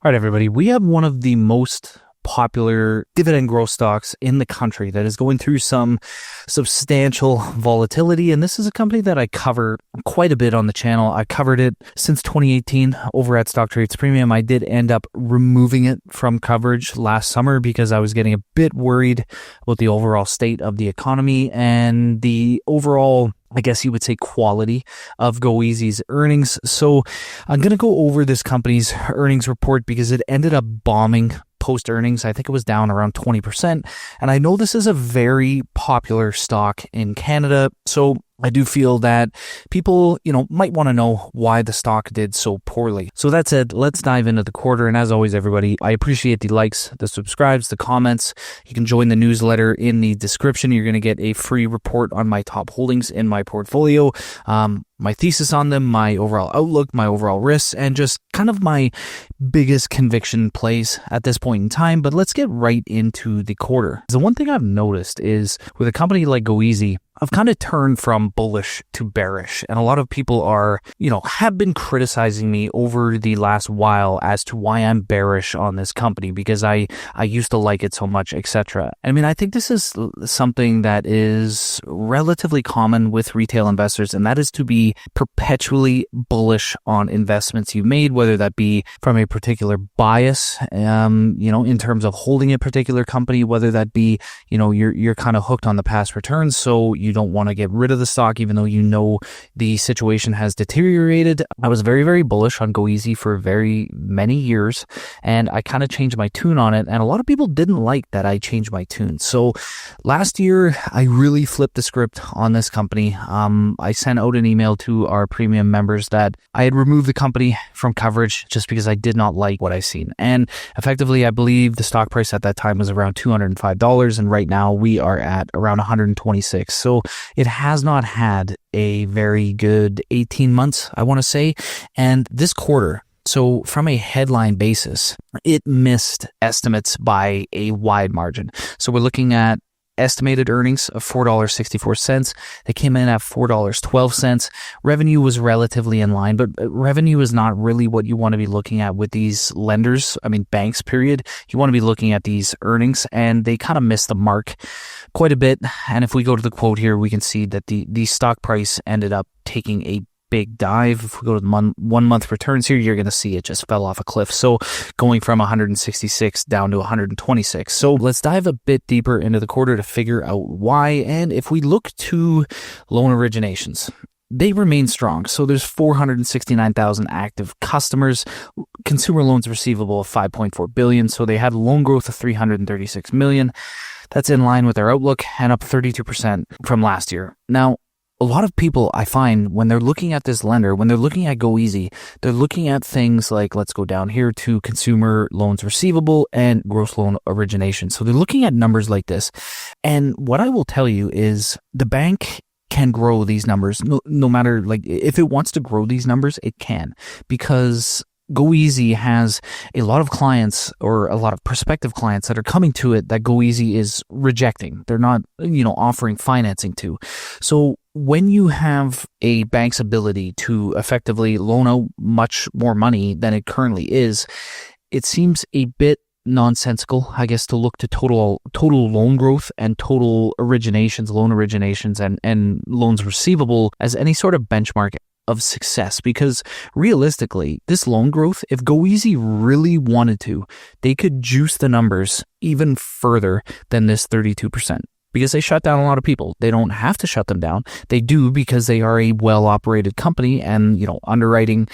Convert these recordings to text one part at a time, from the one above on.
All right, everybody, we have one of the most popular dividend growth stocks in the country that is going through some substantial volatility. And this is a company that I cover quite a bit on the channel. I covered it since 2018 over at Stocktrades Premium. I did end up removing it from coverage last summer because I was getting a bit worried about the overall state of the economy and the overall, I guess you would say, quality of goeasy's earnings. So I'm going to go over this company's earnings report because it ended up bombing post earnings. I think it was down around 20%. And I know this is a very popular stock in Canada. So I do feel that people, might want to know why the stock did so poorly. So that said, let's dive into the quarter. And as always, everybody, I appreciate the likes, the subscribes, the comments. You can join the newsletter in the description. You're going to get a free report on my top holdings in my portfolio, my thesis on them, my overall outlook, my overall risks, and just kind of my biggest conviction plays at this point in time. But let's get right into the quarter. The one thing I've noticed is with a company like goeasy, I've kind of turned from bullish to bearish, and a lot of people are, have been criticizing me over the last while as to why I'm bearish on this company because I used to like it so much, etc. I mean, I think this is something that is relatively common with retail investors, and that is to be perpetually bullish on investments you've made, whether that be from a particular bias, in terms of holding a particular company, whether that be, you're kind of hooked on the past returns, so you don't want to get rid of the stock even though the situation has deteriorated. I was very, very bullish on goeasy for very many years, and I kind of changed my tune on it, and a lot of people didn't like that I changed my tune. So last year, I really flipped the script on this company. I sent out an email to our premium members that I had removed the company from coverage just because I did not like what I seen. And effectively, I believe the stock price at that time was around $205, and right now we are at around $126. So it has not had a very good 18 months, I want to say. And this quarter, so from a headline basis, it missed estimates by a wide margin. So we're looking at estimated earnings of $4.64. They came in at $4.12. Revenue was relatively in line, but revenue is not really what you want to be looking at with these lenders. I mean, banks, period. You want to be looking at these earnings, and they kind of missed the mark quite a bit. And if we go to the quote here, we can see that the stock price ended up taking a big dive. If we go to the 1 month returns here, you're going to see it just fell off a cliff. So going from 166 down to 126. So let's dive a bit deeper into the quarter to figure out why. And if we look to loan originations, they remain strong. So there's 469,000 active customers, consumer loans receivable of 5.4 billion. So they had loan growth of 336 million. That's in line with their outlook and up 32% from last year. Now, a lot of people, I find, when they're looking at this lender, when they're looking at goeasy, they're looking at things like, let's go down here to consumer loans receivable and gross loan origination. So they're looking at numbers like this. And what I will tell you is the bank can grow these numbers no matter, if it wants to grow these numbers, it can, because goeasy has a lot of clients or a lot of prospective clients that are coming to it that goeasy is rejecting. They're not, offering financing to. So when you have a bank's ability to effectively loan out much more money than it currently is, it seems a bit nonsensical, I guess, to look to total loan growth and total originations, loan originations and loans receivable as any sort of benchmark of success, because realistically, this loan growth, if goeasy really wanted to, they could juice the numbers even further than this 32%. Because they shut down a lot of people. They don't have to shut them down. They do because they are a well-operated company and, underwriting,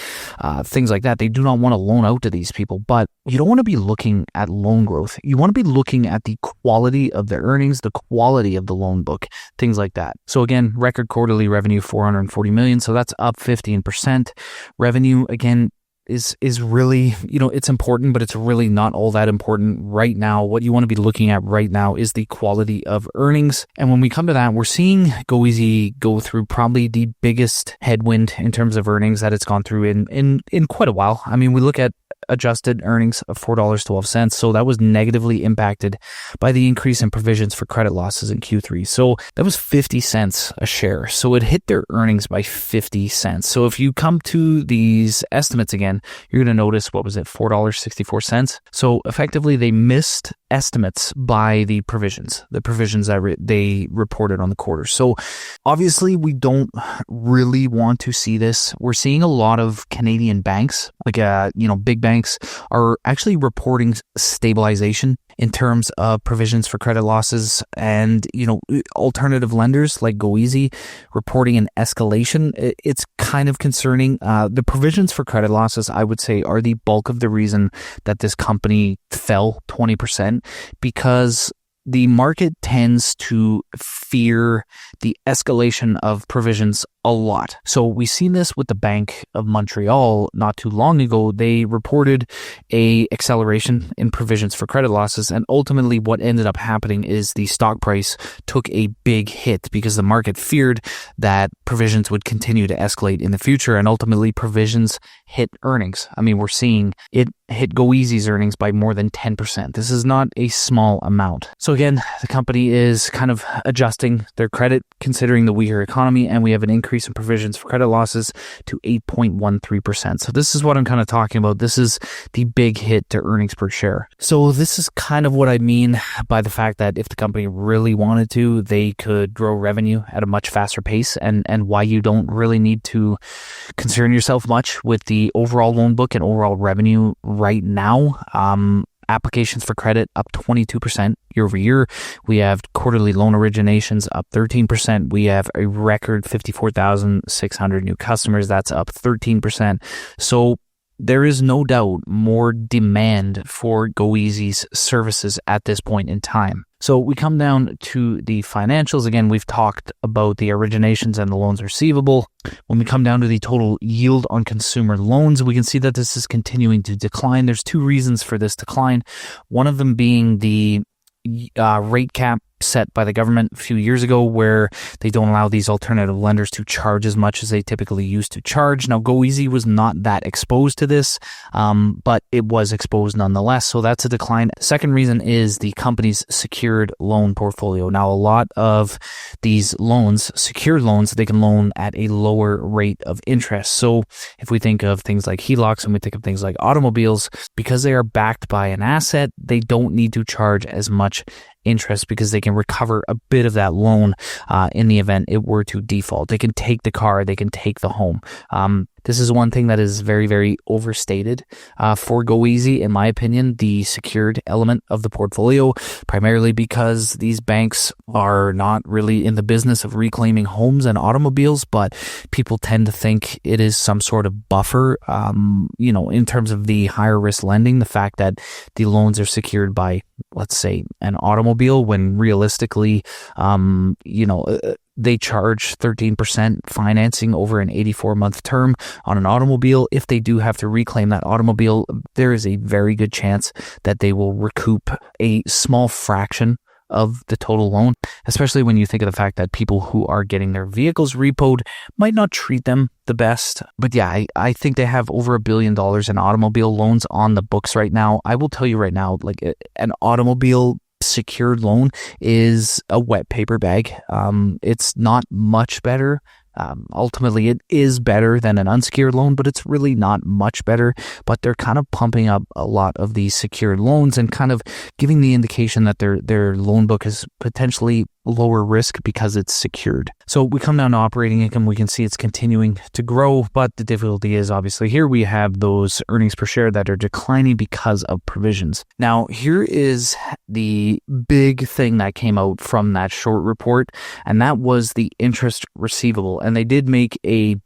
things like that. They do not want to loan out to these people, but you don't want to be looking at loan growth. You want to be looking at the quality of the earnings, the quality of the loan book, things like that. So again, record quarterly revenue, 440 million. So that's up 15%. Revenue, again, is really, it's important, but it's really not all that important right now. What you want to be looking at right now is the quality of earnings. And when we come to that, we're seeing goeasy go through probably the biggest headwind in terms of earnings that it's gone through in quite a while. I mean, we look at adjusted earnings of $4.12. So that was negatively impacted by the increase in provisions for credit losses in Q3. So that was 50 cents a share. So it hit their earnings by 50 cents. So if you come to these estimates again, you're going to notice, what was it, $4.64? So effectively they missed estimates by the provisions that they reported on the quarter. So obviously we don't really want to see this. We're seeing a lot of Canadian banks, like big banks, are actually reporting stabilization in terms of provisions for credit losses, and alternative lenders like goeasy reporting an escalation. It's kind of concerning. The provisions for credit losses, I would say, are the bulk of the reason that this company fell 20%, because the market tends to fear the escalation of provisions a lot. So we've seen this with the Bank of Montreal not too long ago. They reported a acceleration in provisions for credit losses, and ultimately what ended up happening is the stock price took a big hit because the market feared that provisions would continue to escalate in the future, and ultimately provisions hit earnings. I mean, we're seeing it hit goeasy's earnings by more than 10%. This is not a small amount. So again, the company is kind of adjusting their credit considering the weaker economy, and we have an increase in provisions for credit losses to 8.13%. So this is what I'm kind of talking about. This is the big hit to earnings per share. So this is kind of what I mean by the fact that if the company really wanted to, they could grow revenue at a much faster pace, and why you don't really need to concern yourself much with the overall loan book and overall revenue right now. Applications for credit up 22% year over year. We have quarterly loan originations up 13%. We have a record 54,600 new customers. That's up 13%. So there is no doubt more demand for goeasy's services at this point in time. So we come down to the financials. Again, we've talked about the originations and the loans receivable. When we come down to the total yield on consumer loans, we can see that this is continuing to decline. There's two reasons for this decline. One of them being the rate cap set by the government a few years ago, where they don't allow these alternative lenders to charge as much as they typically used to charge. Now, goeasy was not that exposed to this, but it was exposed nonetheless. So that's a decline. Second reason is the company's secured loan portfolio. Now, a lot of these loans, secured loans, they can loan at a lower rate of interest. So if we think of things like HELOCs and we think of things like automobiles, because they are backed by an asset, they don't need to charge as much interest because they can recover a bit of that loan in the event it were to default. They can take the car, they can take the home. This is one thing that is very, very overstated for goeasy, in my opinion, the secured element of the portfolio, primarily because these banks are not really in the business of reclaiming homes and automobiles, but people tend to think it is some sort of buffer, in terms of the higher risk lending, the fact that the loans are secured by, let's say, an automobile, when realistically, they charge 13% financing over an 84-month term on an automobile. If they do have to reclaim that automobile, there is a very good chance that they will recoup a small fraction of the total loan, especially when you think of the fact that people who are getting their vehicles repoed might not treat them the best. But yeah, I think they have over $1 billion in automobile loans on the books right now. I will tell you right now, like an automobile secured loan is a wet paper bag. It's not much better. Ultimately, it is better than an unsecured loan, but it's really not much better. But they're kind of pumping up a lot of these secured loans and kind of giving the indication that their loan book is potentially lower risk because it's secured. So we come down to operating income. We can see it's continuing to grow, but the difficulty is obviously here we have those earnings per share that are declining because of provisions. Now, here is the big thing that came out from that short report, and that was the interest receivable. And they did make a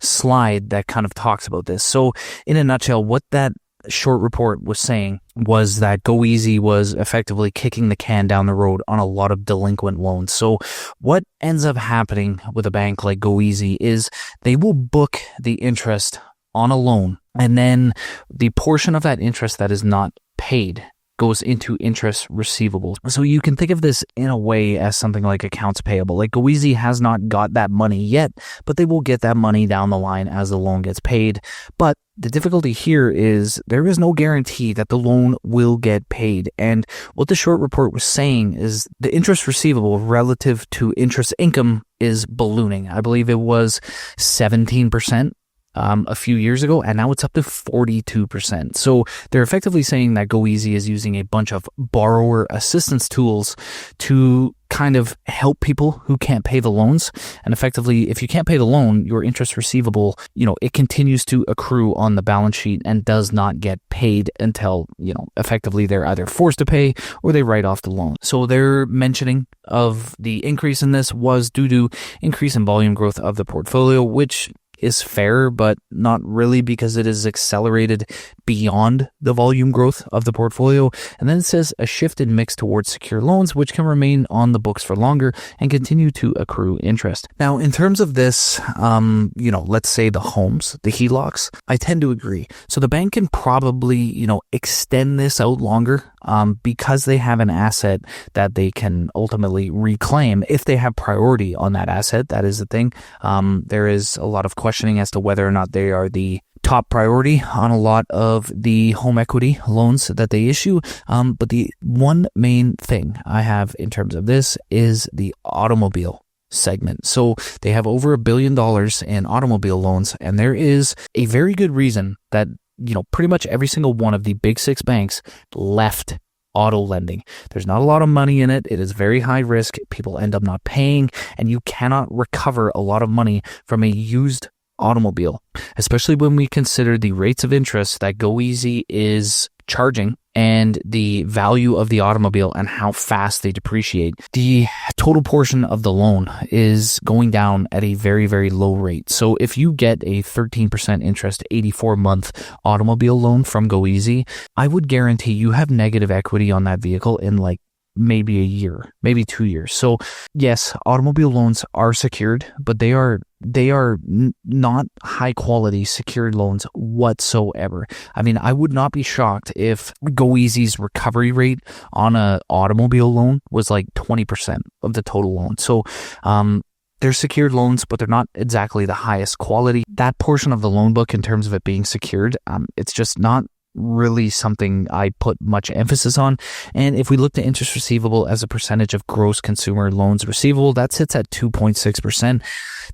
slide that kind of talks about this. So in a nutshell, what that short report was saying was that goeasy was effectively kicking the can down the road on a lot of delinquent loans. So what ends up happening with a bank like goeasy is they will book the interest on a loan, and then the portion of that interest that is not paid goes into interest receivable. So you can think of this in a way as something like accounts payable. Like goeasy has not got that money yet, but they will get that money down the line as the loan gets paid. But the difficulty here is there is no guarantee that the loan will get paid. And what the short report was saying is the interest receivable relative to interest income is ballooning. I believe it was 17%. A few years ago, and now it's up to 42%. So they're effectively saying that goeasy is using a bunch of borrower assistance tools to kind of help people who can't pay the loans. And effectively, if you can't pay the loan, your interest receivable, it continues to accrue on the balance sheet and does not get paid until, effectively they're either forced to pay or they write off the loan. So their mentioning of the increase in this was due to increase in volume growth of the portfolio, which is fair, but not really, because it is accelerated beyond the volume growth of the portfolio. And then it says a shift in mix towards secure loans, which can remain on the books for longer and continue to accrue interest. Now, in terms of this, let's say the homes, the HELOCs, I tend to agree. So the bank can probably, extend this out longer because they have an asset that they can ultimately reclaim if they have priority on that asset. That is the thing. There is a lot of questioning as to whether or not they are the top priority on a lot of the home equity loans that they issue. But the one main thing I have in terms of this is the automobile segment. So they have over $1 billion in automobile loans, and there is a very good reason that pretty much every single one of the big six banks left auto lending. There's not a lot of money in it. It is very high risk. People end up not paying, and you cannot recover a lot of money from a used automobile, especially when we consider the rates of interest that goeasy is charging and the value of the automobile and how fast they depreciate. The total portion of the loan is going down at a very, very low rate. So if you get a 13% interest 84-month automobile loan from goeasy, I would guarantee you have negative equity on that vehicle in maybe a year, maybe 2 years. So yes, automobile loans are secured, but they are not high quality secured loans whatsoever. I mean, I would not be shocked if goeasy's recovery rate on an automobile loan was like 20% of the total loan. So they're secured loans, but they're not exactly the highest quality. That portion of the loan book, in terms of it being secured, it's just not really something I put much emphasis on. And if we look to interest receivable as a percentage of gross consumer loans receivable, that sits at 2.6%.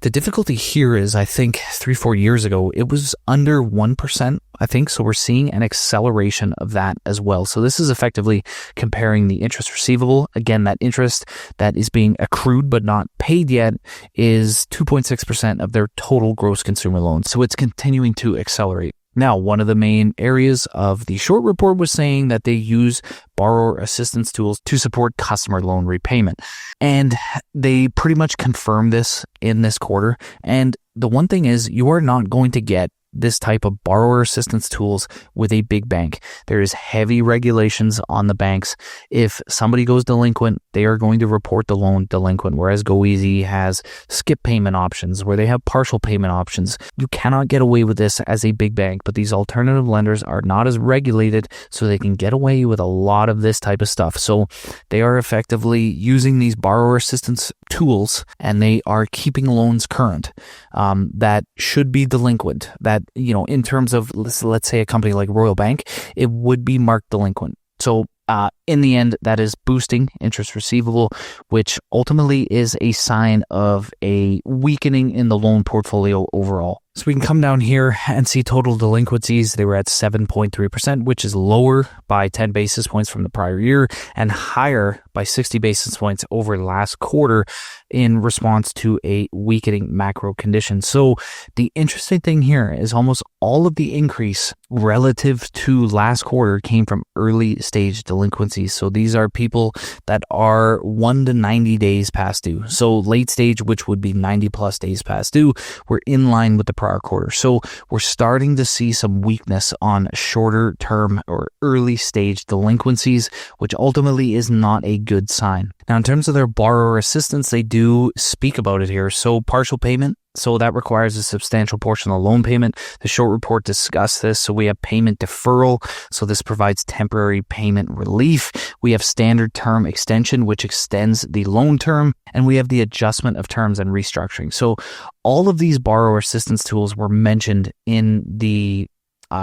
The difficulty here is, I think 3-4 years ago, it was under 1%, I think. So we're seeing an acceleration of that as well. So this is effectively comparing the interest receivable. Again, that interest that is being accrued but not paid yet is 2.6% of their total gross consumer loans. So it's continuing to accelerate. Now, one of the main areas of the short report was saying that they use borrower assistance tools to support customer loan repayment. And they pretty much confirmed this in this quarter. And the one thing is, you are not going to get this type of borrower assistance tools with a big bank. There is heavy regulations on the banks. If somebody goes delinquent, they are going to report the loan delinquent, whereas goeasy has skip payment options where they have partial payment options. You cannot get away with this as a big bank, but these alternative lenders are not as regulated, so they can get away with a lot of this type of stuff. So they are effectively using these borrower assistance tools, and they are keeping loans current that should be delinquent, that in terms of, let's say a company like Royal Bank, it would be marked delinquent. So in the end, that is boosting interest receivable, which ultimately is a sign of a weakening in the loan portfolio overall. So we can come down here and see total delinquencies. They were at 7.3%, which is lower by 10 basis points from the prior year and higher by 60 basis points over last quarter in response to a weakening macro condition. So the interesting thing here is almost all of the increase relative to last quarter came from early stage delinquencies. So these are people that are 1 to 90 days past due. So late stage, which would be 90 plus days past due, we're in line with the prior quarter. So we're starting to see some weakness on shorter term or early stage delinquencies, which ultimately is not a good sign. Now, in terms of their borrower assistance, they do speak about it here. So partial payment So that requires a substantial portion of the loan payment. The short report discussed this. So we have payment deferral. So this provides temporary payment relief. We have standard term extension, which extends the loan term. And we have the adjustment of terms and restructuring. So all of these borrower assistance tools were mentioned in the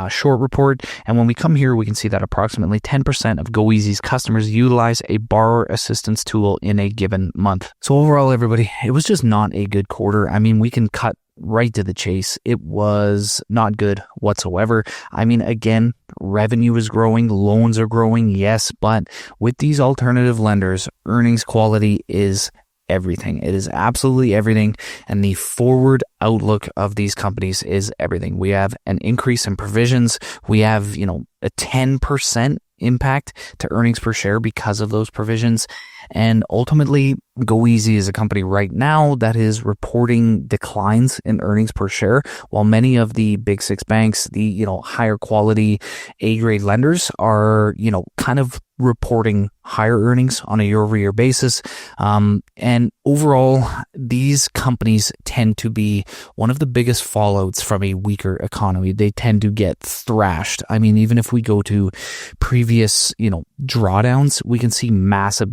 short report. And when we come here, we can see that approximately 10% of goeasy's customers utilize a borrower assistance tool in a given month. So overall, everybody, it was just not a good quarter. I mean, we can cut right to the chase. It was not good whatsoever. I mean, again, revenue is growing, loans are growing, yes, but with these alternative lenders, earnings quality is everything. It is absolutely everything. And the forward outlook of these companies is everything. We have an increase in provisions. We have, a 10% impact to earnings per share because of those provisions. And ultimately, goeasy is a company right now that is reporting declines in earnings per share, while many of the big six banks, the, higher quality A-grade lenders are, kind of reporting higher earnings on a year-over-year basis. And overall, these companies tend to be one of the biggest fallouts from a weaker economy. They tend to get thrashed. I mean, even if we go to previous, drawdowns, we can see massive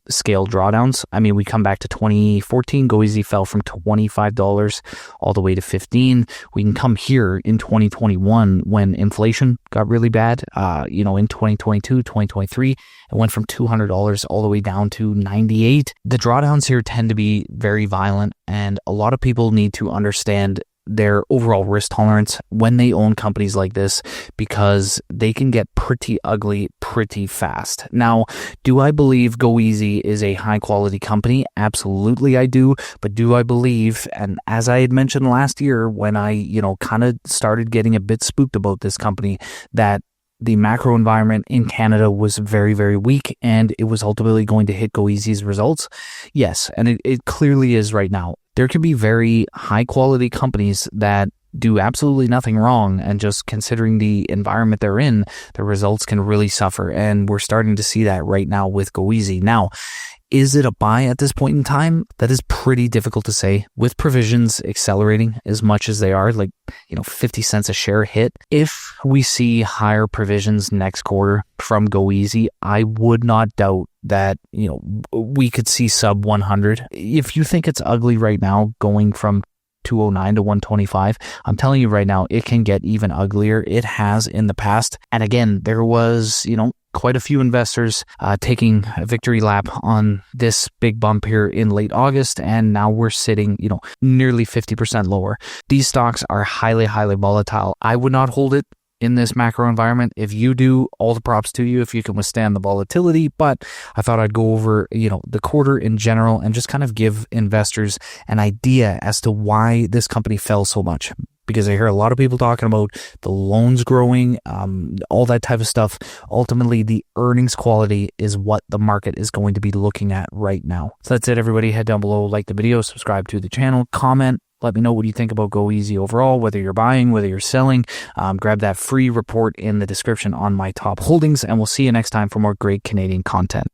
scale drawdowns. I mean, we come back to 2014, goeasy fell from $25 all the way to $15. We can come here in 2021 when inflation got really bad. In 2022, 2023, it went from $200 all the way down to $98. The drawdowns here tend to be very violent, and a lot of people need to understand their overall risk tolerance when they own companies like this, because they can get pretty ugly pretty fast. Now, do I believe goeasy is a high quality company? Absolutely I do. But do I believe, and as I had mentioned last year when I, kind of started getting a bit spooked about this company, that the macro environment in Canada was very, very weak, and it was ultimately going to hit goeasy's results? Yes, and it clearly is right now. There can be very high quality companies that do absolutely nothing wrong, and just considering the environment they're in, the results can really suffer. And we're starting to see that right now with goeasy. Now, is it a buy at this point in time? That is pretty difficult to say. With provisions accelerating as much as they are, 50 cents a share hit. If we see higher provisions next quarter from goeasy, I would not doubt that, we could see sub 100. If you think it's ugly right now, going from 209 to 125, I'm telling you right now, it can get even uglier. It has in the past. And again, there was, quite a few investors taking a victory lap on this big bump here in late August, and now we're sitting, nearly 50% lower. These stocks are highly, highly volatile. I would not hold it in this macro environment. If you do, all the props to you if you can withstand the volatility. But I thought I'd go over, the quarter in general and just kind of give investors an idea as to why this company fell so much. Because I hear a lot of people talking about the loans growing, all that type of stuff. Ultimately, the earnings quality is what the market is going to be looking at right now. So that's it, everybody. Head down below, like the video, subscribe to the channel, comment. Let me know what you think about goeasy overall, whether you're buying, whether you're selling. Grab that free report in the description on my top holdings, and we'll see you next time for more great Canadian content.